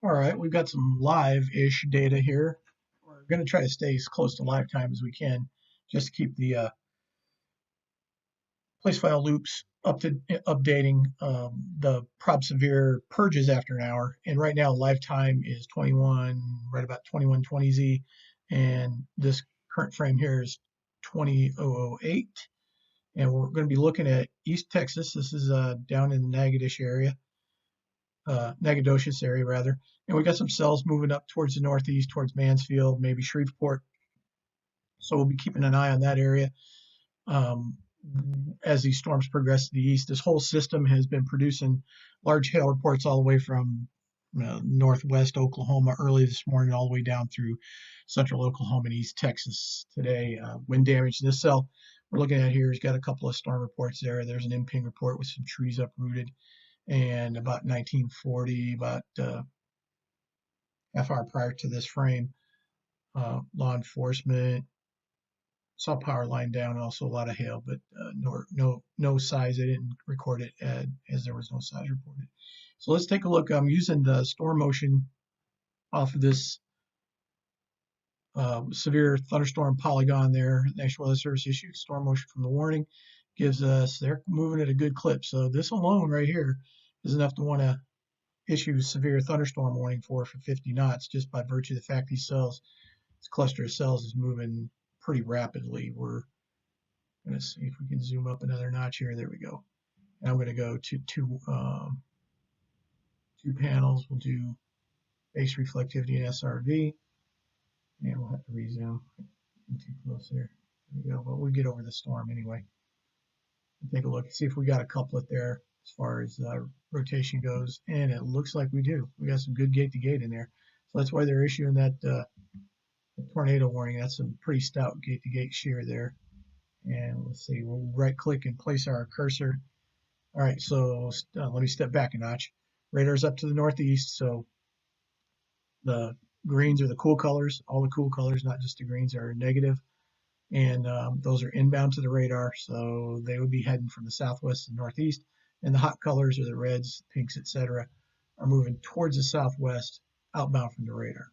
All right, we've got some live-ish data here. We're going to try to stay as close to live time as we can, just to keep the place file loops updating the prob severe purges after an hour. And right now, live time is 21, right about 2120Z, and this current frame here is 20:008. And we're going to be looking at East Texas. This is down in the Nacogdoches area rather. And we got some cells moving up towards the northeast, towards Mansfield, maybe Shreveport. So we'll be keeping an eye on that area um, as these storms progress to the east. This whole system has been producing large hail reports all the way from northwest Oklahoma early this morning, all the way down through central Oklahoma and East Texas today. Wind damage. This cell we're looking at here has got a couple of storm reports there. There's an imping report with some trees uprooted. And about 1940, about half hour prior to this frame, law enforcement saw power line down, and also a lot of hail, but no size. They didn't record it as there was no size reported. So let's take a look. I'm using the storm motion off of this severe thunderstorm polygon there. National Weather Service issued storm motion from the warning. Gives us, they're moving at a good clip. So this alone right here is enough to want to issue severe thunderstorm warning for 50 knots just by virtue of the fact this cluster of cells is moving pretty rapidly. We're going to see if we can zoom up another notch here. There we go. And I'm going to go to two panels. We'll do base reflectivity and SRV. And we'll have to rezoom. I'm too close there. There we go. But we'll get over the storm anyway. Take a look and see if we got a couplet there as far as rotation goes, and it looks like we do. We got some good gate-to-gate in there, so that's why they're issuing that tornado warning. That's some pretty stout gate-to-gate shear there. And let's see, we'll right-click and place our cursor. All right, so let me step back a notch. Radar's up to the northeast, so the greens are the cool colors. All the cool colors, not just the greens, are negative. And those are inbound to the radar, so they would be heading from the southwest and northeast. And the hot colors, or the reds, pinks, etc., are moving towards the southwest, outbound from the radar.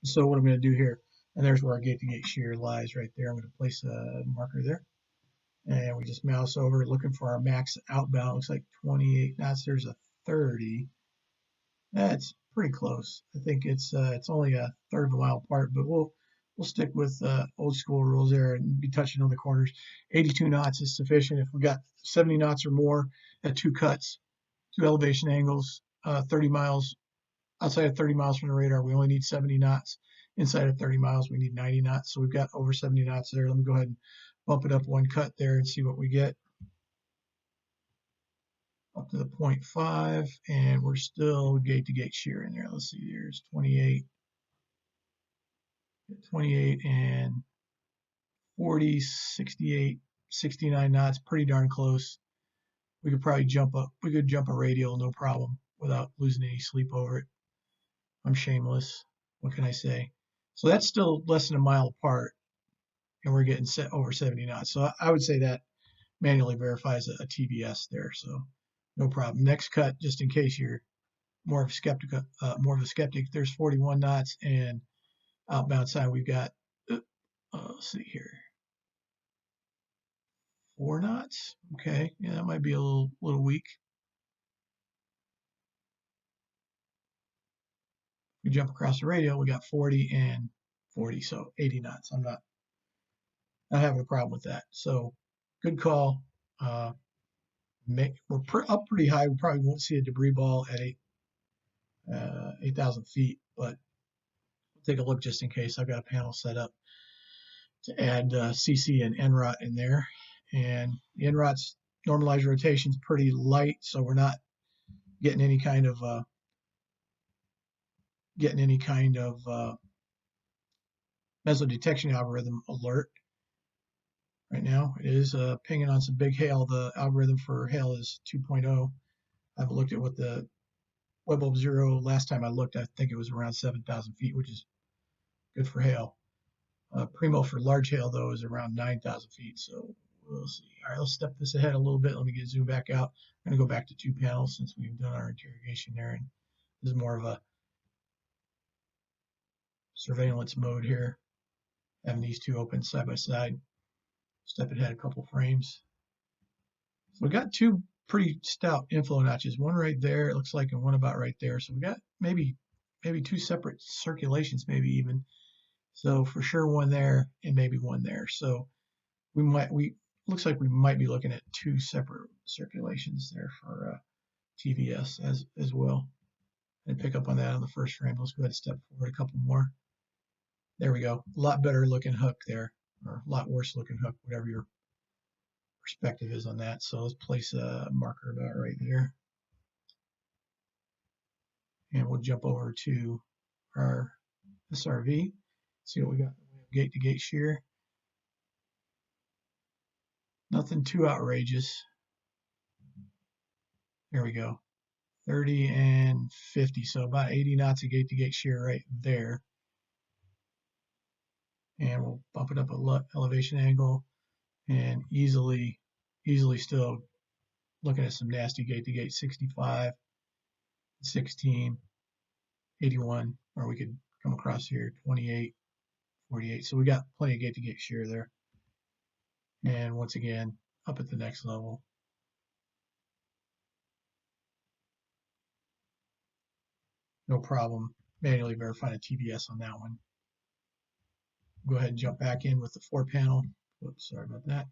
So what I'm going to do here, and there's where our gate-to-gate shear lies right there. I'm going to place a marker there, and we just mouse over, looking for our max outbound. Looks like 28 knots. There's a 30. That's pretty close. I think it's only a third of a mile apart, but we'll stick with old school rules there and be touching on the corners. 82 knots is sufficient. If we got 70 knots or more at two cuts, two elevation angles, 30 miles, outside of 30 miles from the radar, we only need 70 knots. Inside of 30 miles, we need 90 knots. So we've got over 70 knots there. Let me go ahead and bump it up one cut there and see what we get. Up to the 0.5, and we're still gate-to-gate shear in there. Let's see, there's 28 and 40, 68, 69 knots, pretty darn close. We could probably jump a radial, no problem, without losing any sleep over it. I'm shameless. What can I say? So that's still less than a mile apart, and we're getting over 70 knots. So I would say that manually verifies a TBS there. So no problem. Next cut, just in case you're more of a skeptic, there's 41 knots, and outbound side we've got let's see here, 4 knots. Okay, yeah, that might be a little weak. We jump across the radial, we got 40 and 40, so 80 knots. I'm not having a problem with that. So good call. We're up pretty high. We probably won't see a debris ball at 8,000 feet, but we'll take a look just in case. I've got a panel set up to add CC and NROT in there, and the NROT's normalized rotation is pretty light, so we're not getting any kind of mesodetection algorithm alert right now. It is pinging on some big hail. The algorithm for hail is 2.0. I've looked at what the Web 0 last time I looked. I think it was around 7,000 feet, which is good for hail. Primo for large hail, though, is around 9,000 feet. So we'll see. All right, let's step this ahead a little bit. Let me get zoom back out. I'm going to go back to 2 panels since we've done our interrogation there. And this is more of a surveillance mode here, having these two open side by side. Step ahead a couple frames. So we got two pretty stout inflow notches, one right there, it looks like, and one about right there. So we got maybe two separate circulations, maybe even. So for sure one there and maybe one there. So we looks like we might be looking at two separate circulations there for TVS as well. And pick up on that on the first frame. Let's go ahead and step forward a couple more. There we go. A lot better looking hook there, or a lot worse looking hook, whatever your perspective is on that. So let's place a marker about right there. And we'll jump over to our SRV, see what we got. Gate to gate shear. Nothing too outrageous. There we go. 30 and 50, so about 80 knots of gate to gate shear right there. And we'll bump it up a elevation angle, and easily still looking at some nasty gate to gate 65, 16, 81, or we could come across here 28, 48. So we got plenty of gate to gate shear there. And once again, up at the next level. No problem manually verifying a TVS on that one. Go ahead and jump back in with the 4-panel. Whoops, sorry about that.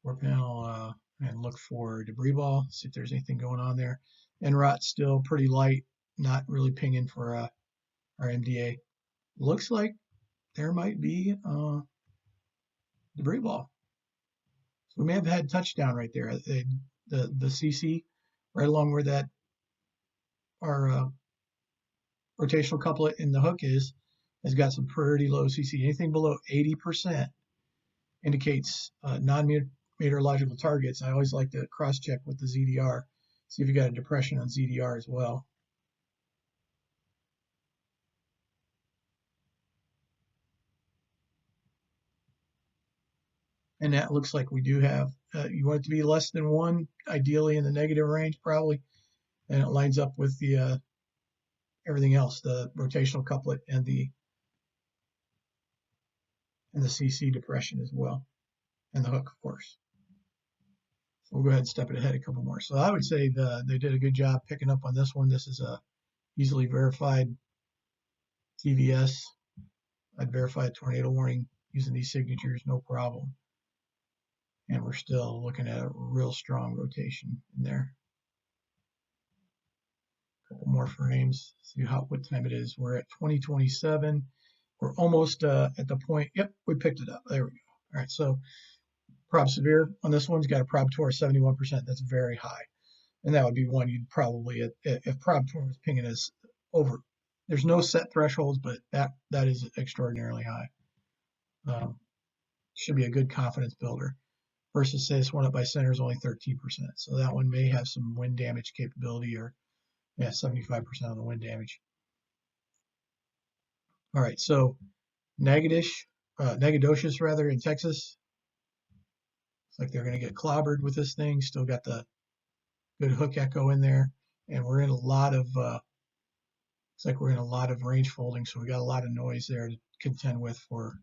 4-panel and look for debris ball, see if there's anything going on there. NROT still pretty light, not really pinging for our MDA. Looks like there might be debris ball. So we may have had touchdown right there. The CC right along where that our rotational couplet in the hook has got some pretty low CC. Anything below 80% indicates non-meteorological targets. I always like to cross-check with the ZDR, see if you got a depression on ZDR as well. And that looks like we do have, you want it to be less than 1, ideally in the negative range probably, and it lines up with the everything else, the rotational couplet and the CC depression as well, and the hook, of course. So we'll go ahead and step it ahead a couple more. So I would say they did a good job picking up on this one. This is a easily verified TVS. I'd verify a tornado warning using these signatures, no problem. And we're still looking at a real strong rotation in there. A couple more frames, see what time it is. We're at 2027. We're almost at the point. Yep, we picked it up. There we go. All right, so prob severe on this one's got a prob torr 71%. That's very high. And that would be one you'd probably, if prob torr was pinging us over, there's no set thresholds, but that is extraordinarily high. Should be a good confidence builder. Versus say this one up by center is only 13%. So that one may have some wind damage capability, or 75% of the wind damage. All right, so Nagadocious rather in Texas. Looks like they're going to get clobbered with this thing. Still got the good hook echo in there, and we're in a lot of looks like we're in a lot of range folding, so we got a lot of noise there to contend with for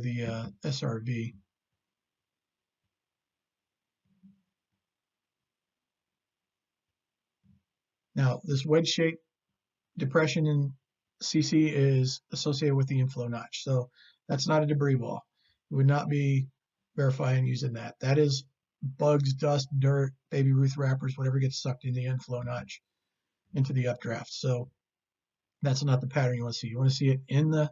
the SRV. Now, this wedge-shaped depression in CC is associated with the inflow notch, so that's not a debris ball. We would not be verifying using that. That is bugs, dust, dirt, baby Ruth wrappers, whatever gets sucked in the inflow notch into the updraft. So that's not the pattern you want to see. You want to see it in the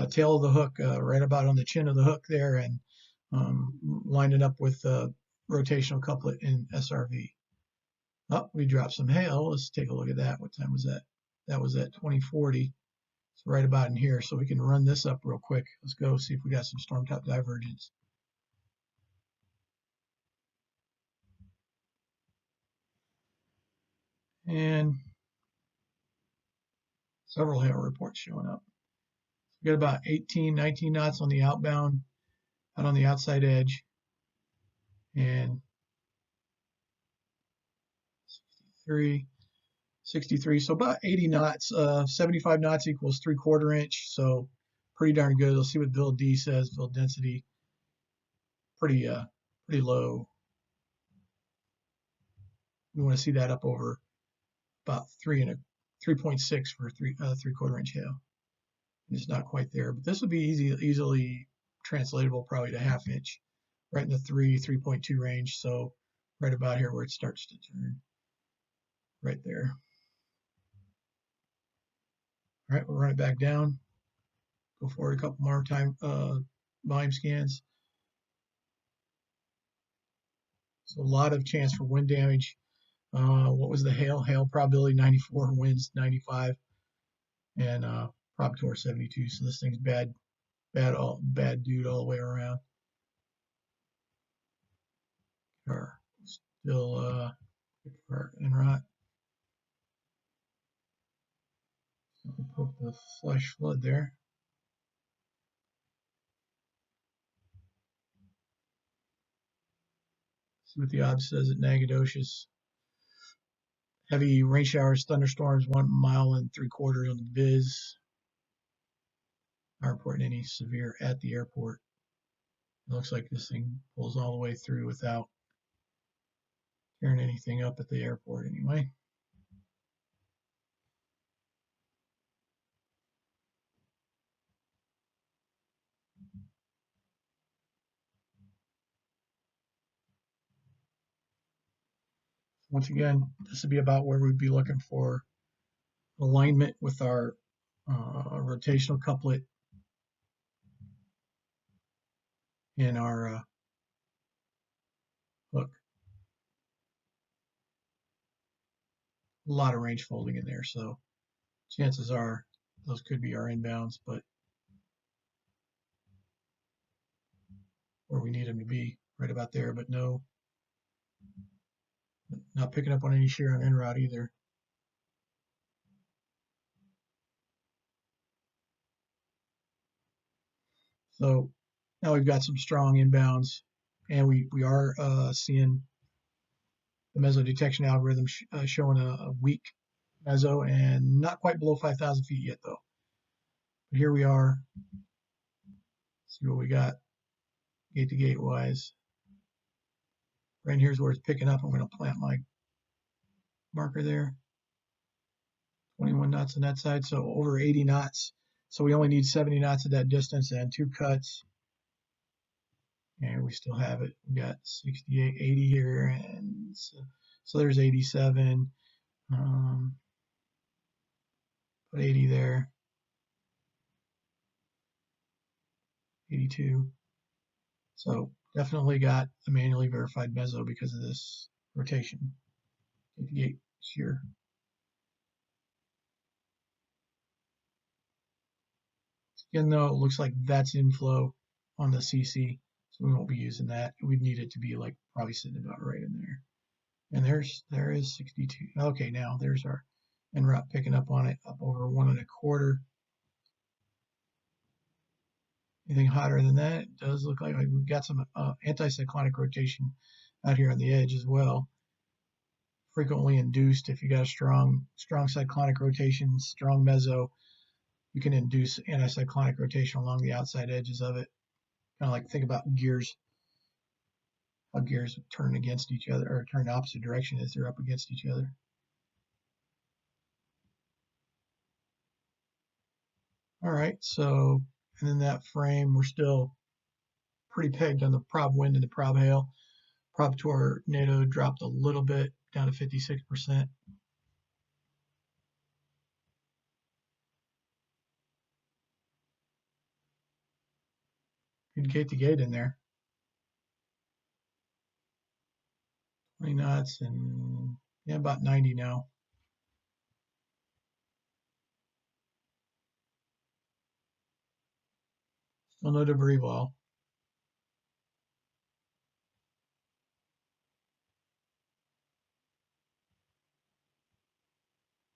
tail of the hook, right about on the chin of the hook there, and lining up with the rotational couplet in SRV. Oh, we dropped some hail. Let's take a look at that. What time was that? That was at 2040. It's right about in here. So we can run this up real quick. Let's go see if we got some storm top divergence. And several hail reports showing up. We got about 18, 19 knots on the outbound, out on the outside edge. And 63. 63, so about 80 knots. 75 knots equals 3/4 inch, so pretty darn good. Let's see what Bill D says. Bill density, pretty low. We want to see that up over about 3.6 for 3/4 inch hail. It's not quite there, but this would be easily translatable probably to 1/2 inch, right in the 3.2 range. So right about here where it starts to turn, right there. All right, we'll run it back down. Go forward a couple more volume scans. So a lot of chance for wind damage. What was the hail? Hail probability 94, winds 95, and prob torque 72. So this thing's bad dude all the way around. Or still en route. So we poke the flash flood there. See what the odds says at Nacogdoches. Heavy rain showers, thunderstorms, 1 mile and 3/4 on the Viz. Not reporting any severe at the airport. It looks like this thing pulls all the way through without tearing anything up at the airport anyway. Once again, this would be about where we'd be looking for alignment with our rotational couplet and our hook. A lot of range folding in there, so chances are those could be our inbounds, but where we need them to be, right about there, but no, not picking up on any shear on en route either. So now we've got some strong inbounds, and we are seeing the meso detection algorithm showing a weak meso and not quite below 5,000 feet yet though. But here we are. See what we got gate to gate wise. Right here's where it's picking up. I'm going to plant my marker there. 21 knots on that side, so over 80 knots. So we only need 70 knots at that distance and 2 cuts. And we still have it. We got 68, 80 here, and so there's 87. Put 80 there. 82. So definitely got a manually verified meso because of this rotation. 88 shear. Again, though, it looks like that's inflow on the CC, so we won't be using that. We'd need it to be like probably sitting about right in there. And there is 62. Okay, now there's our en route picking up on it, up over 1 1/4. Anything hotter than that? It does look like we've got some anticyclonic rotation out here on the edge as well. Frequently induced if you got a strong cyclonic rotation, strong meso, you can induce anticyclonic rotation along the outside edges of it. Kind of like think about gears, how gears turn against each other or turn the opposite direction as they're up against each other. All right, so and in that frame, we're still pretty pegged on the prob wind and the prob hail. Prob tornado dropped a little bit down to 56%. Good gate to gate in there. 20 knots and yeah, about 90 now. Still no debris ball.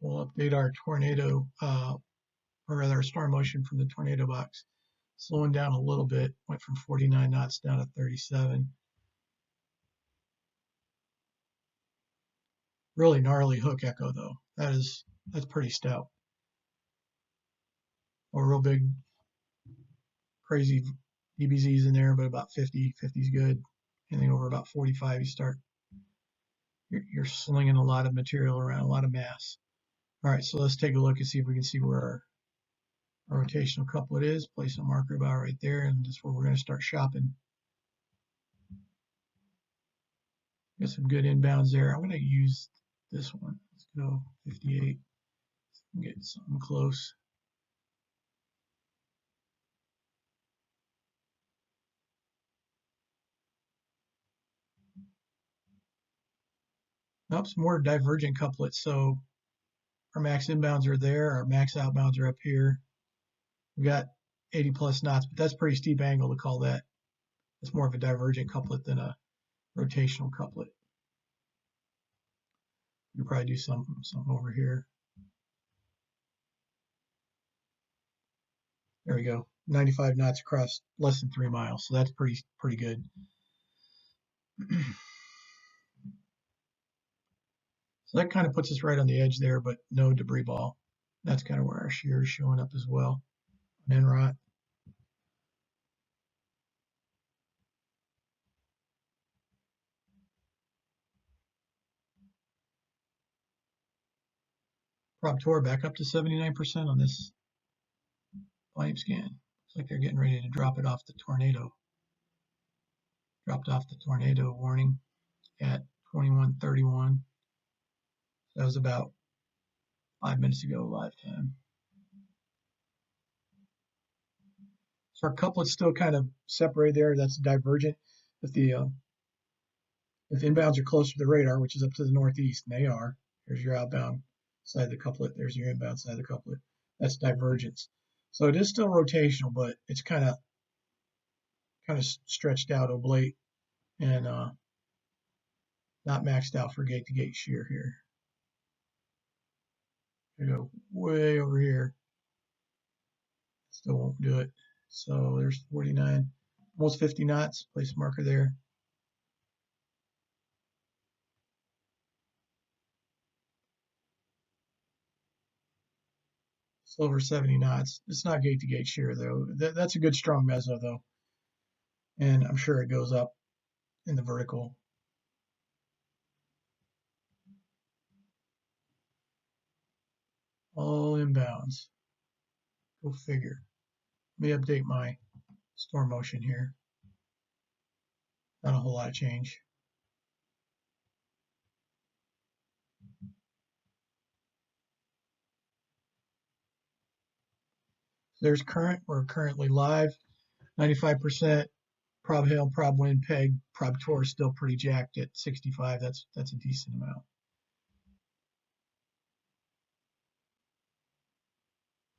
We'll update our tornado, or rather our storm motion from the tornado box. Slowing down a little bit, went from 49 knots down to 37. Really gnarly hook echo though. That's pretty stout. Or real big, crazy DBZs in there, but about 50 is good. Anything over about 45, you're slinging a lot of material around, a lot of mass. All right, so let's take a look and see if we can see where our rotational couplet is. Place a marker about right there, and that's where we're going to start shopping. Got some good inbounds there. I'm going to use this one. Let's go 58. Get something close. Nope, some more divergent couplets. So our max inbounds are there. Our max outbounds are up here. We got 80 plus knots, but that's a pretty steep angle to call that. It's more of a divergent couplet than a rotational couplet. You'll probably do something over here. There we go. 95 knots across less than 3 miles. So that's pretty good. So that kind of puts us right on the edge there, but no debris ball. That's kind of where our shear is showing up as well. And rot. Prop Tor back up to 79% on this volume scan. Looks like they're getting ready to drop it off the tornado. Dropped off the tornado warning at 21:31. That was about 5 minutes ago live time. So our couplet's still kind of separated there. That's divergent. If inbounds are closer to the radar, which is up to the northeast, and they are, here's your outbound side of the couplet. There's your inbound side of the couplet. That's divergence. So it is still rotational, but it's kind of stretched out oblate and not maxed out for gate-to-gate shear here. I go way over here. Still won't do it. So there's 49, almost 50 knots. Place a marker there. It's over 70 knots. It's not gate-to-gate shear though. That's a good strong meso though. And I'm sure it goes up in the vertical. All inbounds. Go figure. Let me update my storm motion here. Not a whole lot of change. There's current. We're currently live. 95% prob hail, prob wind, peg, prob tor is still pretty jacked at 65. That's a decent amount.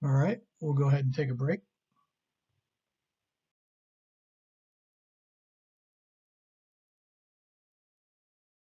All right, we'll go ahead and take a break.